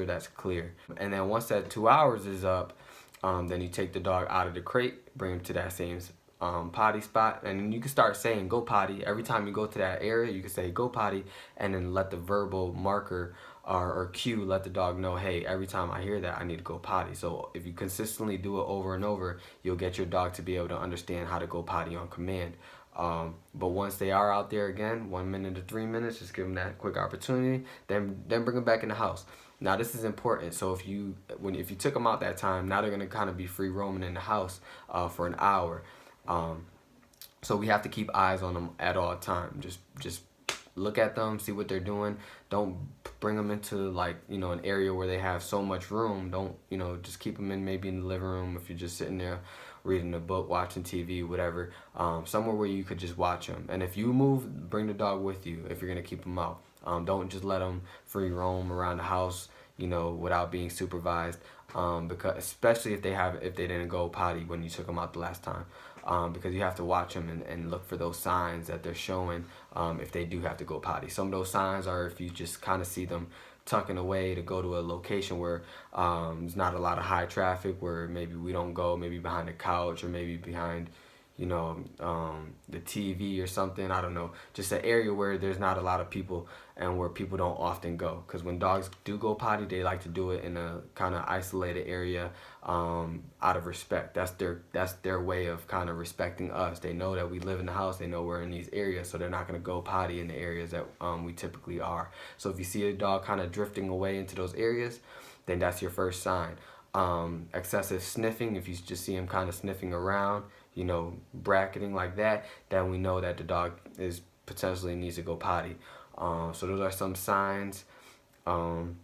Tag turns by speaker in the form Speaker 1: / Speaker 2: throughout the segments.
Speaker 1: that's clear. And then once that 2 hours is up, then you take the dog out of the crate, bring him to that same potty spot, and you can start saying go potty. Every time you go to that area, you can say go potty, and then let the verbal marker or cue let the dog know, hey, every time I hear that, I need to go potty. So if you consistently do it over and over, you'll get your dog to be able to understand how to go potty on command. But once they are out there again, 1 minute to 3 minutes, just give them that quick opportunity, then bring them back in the house. Now this is important. So if you took them out that time, now they're gonna kind of be free roaming in the house for an hour. So we have to keep eyes on them at all time. Just look at them, see what they're doing. Don't bring them into like, an area where they have so much room. Don't, just keep them in maybe in the living room if you're just sitting there reading a book, watching TV, whatever. Somewhere where you could just watch them. And if you move, bring the dog with you if you're gonna keep them out. Don't just let them free roam around the house, without being supervised. Because especially if they didn't go potty when you took them out the last time. Because you have to watch them and look for those signs that they're showing if they do have to go potty. Some of those signs are if you just kind of see them tucking away to go to a location where there's not a lot of high traffic, where maybe we don't go, maybe behind the couch or maybe behind the TV or something. I don't know, just an area where there's not a lot of people and where people don't often go. Because when dogs do go potty, they like to do it in a kind of isolated area out of respect. That's their way of kind of respecting us. They know that we live in the house, they know we're in these areas, so they're not going to go potty in the areas that we typically are. So if you see a dog kind of drifting away into those areas, then that's your first sign. Excessive sniffing, if you just see him kind of sniffing around, bracketing like that, then we know that the dog is potentially needs to go potty. So those are some signs. And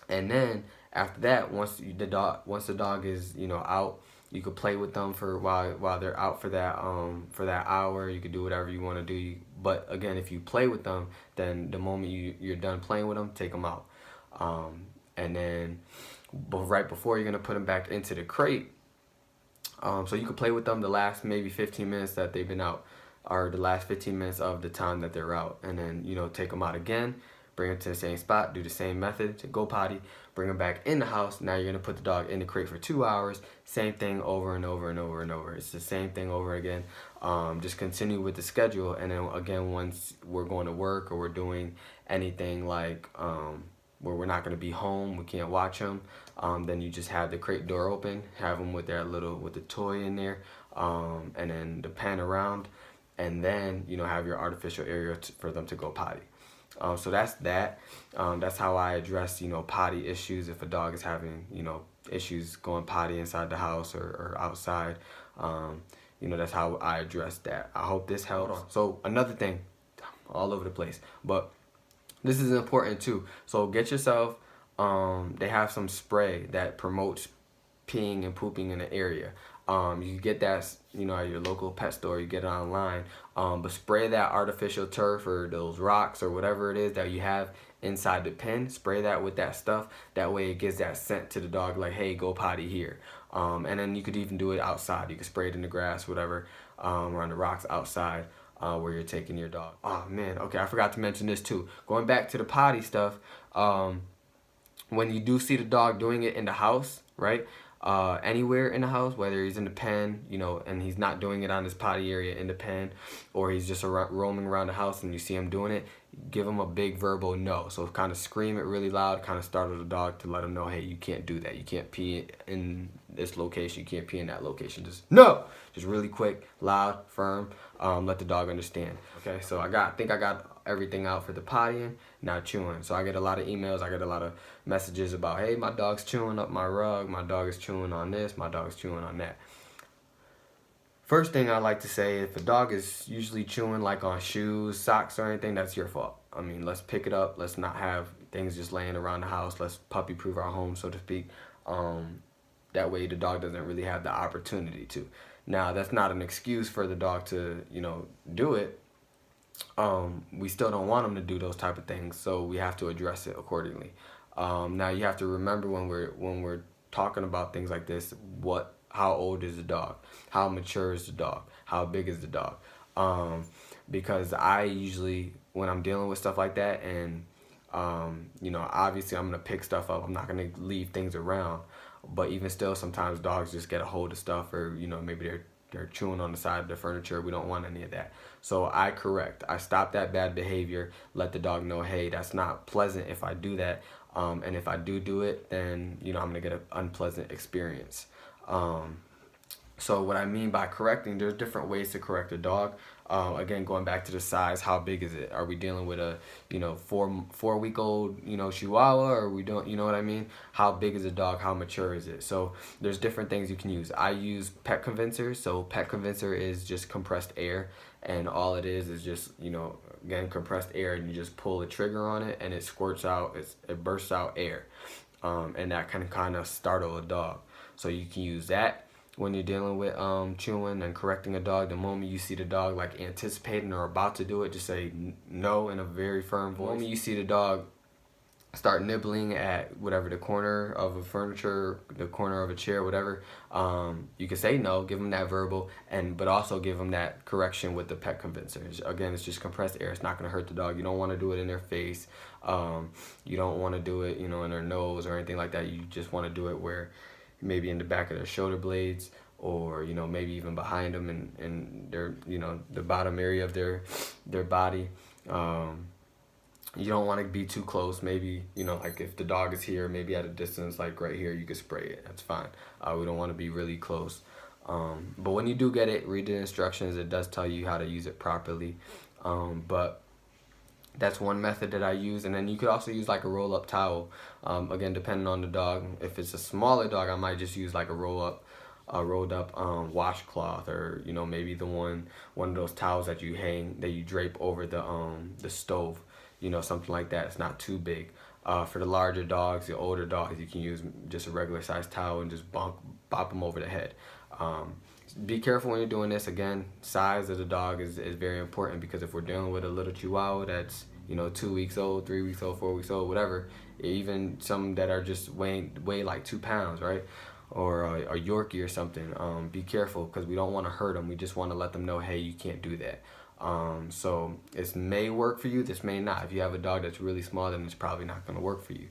Speaker 1: then after that, once the dog is out, you could play with them for while they're out for that hour. You could do whatever you want to do. But again, if you play with them, then the moment you're done playing with them, take them out. And then right before you're gonna put them back into the crate. So you could play with them the last maybe 15 minutes that they've been out, or the last 15 minutes of the time that they're out, and then take them out again, bring them to the same spot, do the same method to go potty, bring them back in the house. Now you're gonna put the dog in the crate for 2 hours. Same thing over and over and over and over. It's the same thing over again. Just continue with the schedule, and then again, once we're going to work or we're doing anything like where we're not going to be home, we can't watch them, then you just have the crate door open, have them with the toy in there, and then the pen around, and then have your artificial area for them to go potty. So that's that. That's how I address potty issues if a dog is having issues going potty inside the house or outside. That's how I address that. I hope this helps. So another thing, all over the place, but this is important too. So get yourself, they have some spray that promotes peeing and pooping in the area. You get that, at your local pet store, you get it online. But spray that artificial turf or those rocks or whatever it is that you have inside the pen. Spray that with that stuff. That way it gives that scent to the dog, like, hey, go potty here. And then you could even do it outside. You could spray it in the grass, whatever, or on the rocks outside. Where you're taking your dog. Oh man, okay, I forgot to mention this too. Going back to the potty stuff, when you do see the dog doing it in the house, right? Anywhere in the house, whether he's in the pen, and he's not doing it on his potty area in the pen, or he's just roaming around the house and you see him doing it, give him a big verbal no. So kind of scream it really loud, kind of startle the dog to let him know, hey, you can't do that. You can't pee in this location. You can't pee in that location. Just no. Just really quick, loud, firm. Let the dog understand. Okay, so I think I got everything out for the pottying. Now chewing. So I get a lot of emails. I get a lot of messages about, hey, my dog's chewing up my rug. My dog is chewing on this. My dog's chewing on that. First thing I like to say, if a dog is usually chewing like on shoes, socks, or anything, that's your fault. I mean, let's pick it up. Let's not have things just laying around the house. Let's puppy-proof our home, so to speak. That way the dog doesn't really have the opportunity to. Now, that's not an excuse for the dog to, do it. We still don't want them to do those type of things, so we have to address it accordingly. Now, you have to remember when we're talking about things like this, how old is the dog? How mature is the dog? How big is the dog? Because I usually, when I'm dealing with stuff like that, and You know, obviously I'm gonna pick stuff up. I'm not gonna leave things around. But even still, sometimes dogs just get a hold of stuff, or you know, maybe they're chewing on the side of the furniture. We don't want any of that. So I correct. I stop that bad behavior. Let the dog know, hey, that's not pleasant if I do that. And if I do it, then you know I'm gonna get an unpleasant experience. So what I mean by correcting, there's different ways to correct a dog. Again, going back to the size, how big is it? Are we dealing with a, you know, 4 week old, you know, Chihuahua, or are we don't, you know what I mean? How big is a dog? How mature is it? So there's different things you can use. I use pet convincer. So pet convincer is just compressed air, and all it is just, you know, again, compressed air, and you just pull a trigger on it, and it squirts out, it bursts out air, and that can kind of startle a dog. So you can use that when you're dealing with chewing and correcting a dog. The moment you see the dog like anticipating or about to do it, just say no in a very firm voice. The moment you see the dog start nibbling at whatever, the corner of a furniture, the corner of a chair, whatever, you can say no, give them that verbal, but also give them that correction with the pet convincer. Again, it's just compressed air. It's not going to hurt the dog. You don't want to do it in their face. You don't want to do it, you know, in their nose or anything like that. You just want to do it where maybe in the back of their shoulder blades, or you know, maybe even behind them and their, you know, the bottom area of their body. You don't want to be too close. Maybe, you know, like if the dog is here, maybe at a distance, like right here, you can spray it. That's fine. We don't want to be really close. But when you do get it, read the instructions. It does tell you how to use it properly. But that's one method that I use. And then you could also use like a roll-up towel. Again, depending on the dog. If it's a smaller dog, I might just use like a rolled up washcloth, or you know, maybe one of those towels that you drape over the stove. You know, something like that. It's not too big. For the larger dogs, the older dogs, you can use just a regular sized towel and just bop them over the head. Be careful when you're doing this. Again, size of the dog is very important, because if we're dealing with a little Chihuahua that's, you know, 2 weeks old, 3 weeks old, 4 weeks old, whatever, even some that are just weigh like 2 pounds, right? Or a Yorkie or something. Be careful, because we don't want to hurt them. We just want to let them know, hey, you can't do that. So this may work for you, this may not. If you have a dog that's really small, then it's probably not going to work for you.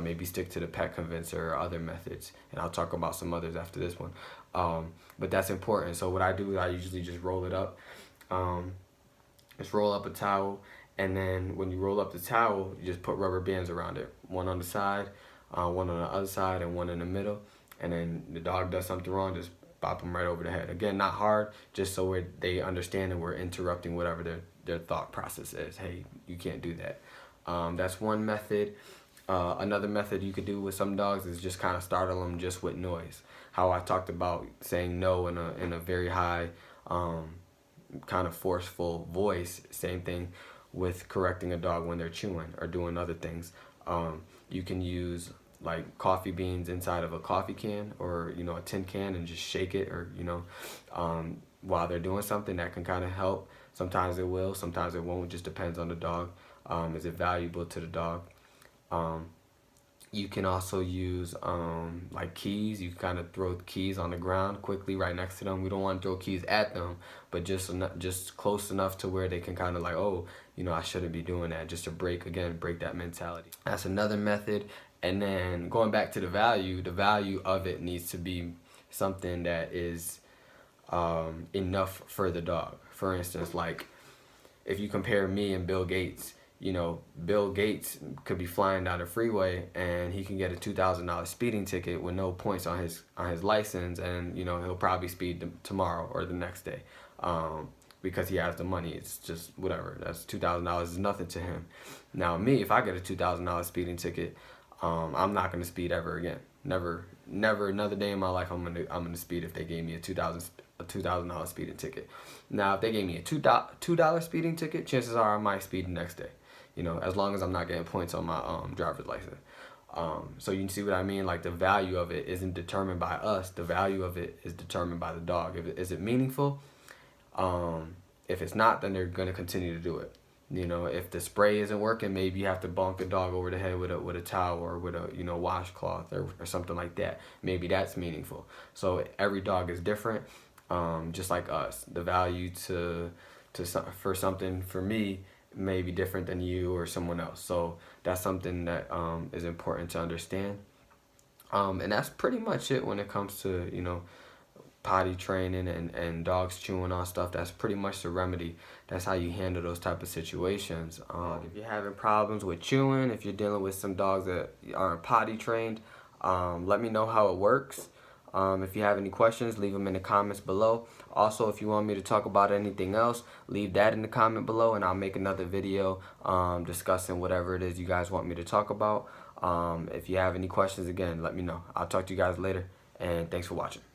Speaker 1: Maybe stick to the pet convincer or other methods, and I'll talk about some others after this one. But that's important. So what I do is I usually just roll it up. Just roll up a towel, and then when you roll up the towel, you just put rubber bands around it. One on the side, one on the other side, and one in the middle. And then the dog does something wrong, just bop them right over the head. Again, not hard, just so they understand that we're interrupting whatever their thought process is. Hey, you can't do that. That's one method. Another method you could do with some dogs is just kind of startle them just with noise. How I talked about saying no in a very high, kind of forceful voice. Same thing with correcting a dog when they're chewing or doing other things. You can use like coffee beans inside of a coffee can, or you know, a tin can, and just shake it, or you know, while they're doing something. That can kind of help. Sometimes it will, sometimes it won't. It just depends on the dog. Is it valuable to the dog? You can also use like keys. You can kind of throw keys on the ground quickly right next to them. We don't want to throw keys at them, but just close enough to where they can kind of like, oh, you know, I shouldn't be doing that, just to break that mentality. That's another method. And then going back to the value of it needs to be something that is enough for the dog. For instance, like if you compare me and Bill Gates, you know, Bill Gates could be flying down the freeway and he can get a $2,000 speeding ticket with no points on his license, and you know, he'll probably speed tomorrow or the next day, because he has the money. It's just whatever. That's $2,000 is nothing to him. Now me, if I get a $2,000 speeding ticket, I'm not gonna speed ever again. Never another day in my life I'm gonna speed if they gave me a $2,000 speeding ticket. Now if they gave me a $2 speeding ticket, chances are I might speed the next day. You know, as long as I'm not getting points on my driver's license. So you can see what I mean. Like the value of it isn't determined by us. The value of it is determined by the dog. Is it meaningful? If it's not, then they're gonna continue to do it. You know, if the spray isn't working, maybe you have to bonk the dog over the head with a towel, or with a, you know, washcloth, or something like that. Maybe that's meaningful. So every dog is different, just like us. The value for something for me may be different than you or someone else. So that's something that is important to understand. And that's pretty much it when it comes to, you know, potty training and dogs chewing on stuff. That's pretty much the remedy. That's how you handle those type of situations. If you're having problems with chewing, if you're dealing with some dogs that aren't potty trained, let me know how it works. If you have any questions, leave them in the comments below. Also, if you want me to talk about anything else, leave that in the comment below, and I'll make another video discussing whatever it is you guys want me to talk about. If you have any questions, again, let me know. I'll talk to you guys later, and thanks for watching.